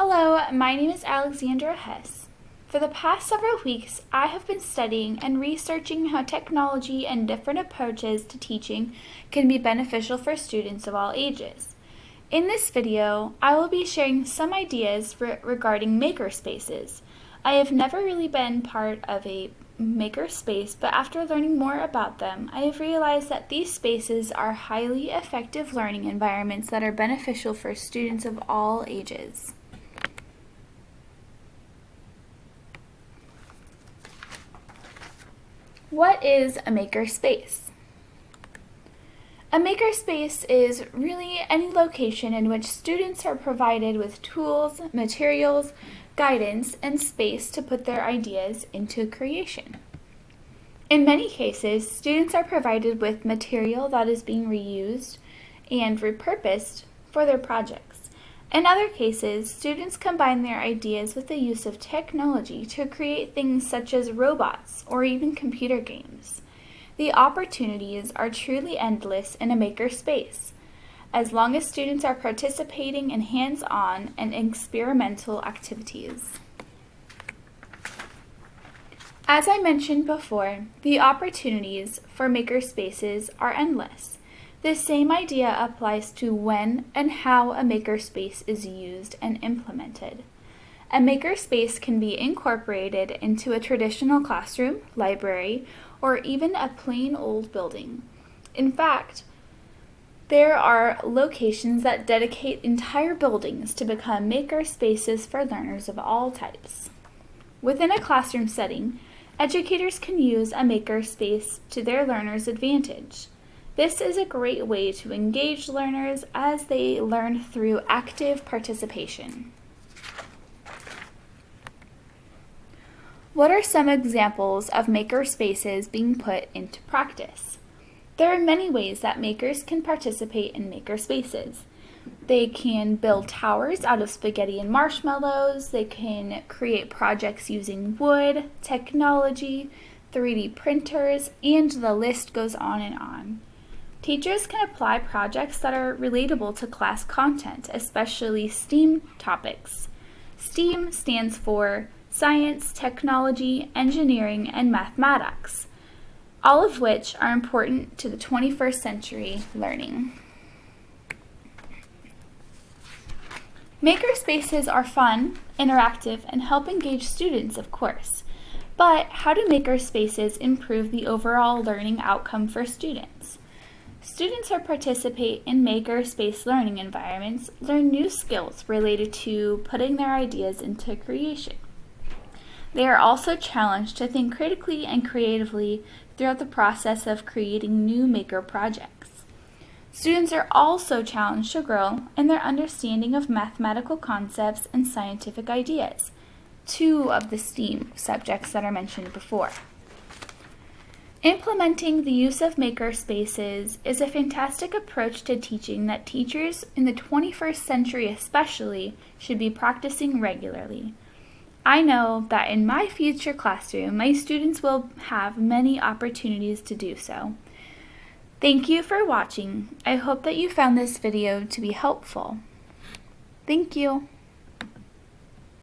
Hello, my name is Alexandra Hess. For the past several weeks, I have been studying and researching how technology and different approaches to teaching can be beneficial for students of all ages. In this video, I will be sharing some ideas regarding makerspaces. I have never really been part of a makerspace, but after learning more about them, I have realized that these spaces are highly effective learning environments that are beneficial for students of all ages. What is a makerspace? A makerspace is really any location in which students are provided with tools, materials, guidance, and space to put their ideas into creation. In many cases, students are provided with material that is being reused and repurposed for their projects. In other cases, students combine their ideas with the use of technology to create things such as robots or even computer games. The opportunities are truly endless in a makerspace, as long as students are participating in hands-on and experimental activities. As I mentioned before, the opportunities for makerspaces are endless. This same idea applies to when and how a makerspace is used and implemented. A makerspace can be incorporated into a traditional classroom, library, or even a plain old building. In fact, there are locations that dedicate entire buildings to become makerspaces for learners of all types. Within a classroom setting, educators can use a makerspace to their learners' advantage. This is a great way to engage learners as they learn through active participation. What are some examples of makerspaces being put into practice? There are many ways that makers can participate in makerspaces. They can build towers out of spaghetti and marshmallows. They can create projects using wood, technology, 3D printers, and the list goes on and on. Teachers can apply projects that are relatable to class content, especially STEAM topics. STEAM stands for Science, Technology, Engineering, and Mathematics, all of which are important to the 21st century learning. Makerspaces are fun, interactive, and help engage students, of course. But how do makerspaces improve the overall learning outcome for students? Students who participate in makerspace learning environments learn new skills related to putting their ideas into creation. They are also challenged to think critically and creatively throughout the process of creating new maker projects. Students are also challenged to grow in their understanding of mathematical concepts and scientific ideas, two of the STEAM subjects that are mentioned before. Implementing the use of makerspaces is a fantastic approach to teaching that teachers in the 21st century especially should be practicing regularly. I know that in my future classroom, my students will have many opportunities to do so. Thank you for watching. I hope that you found this video to be helpful. Thank you.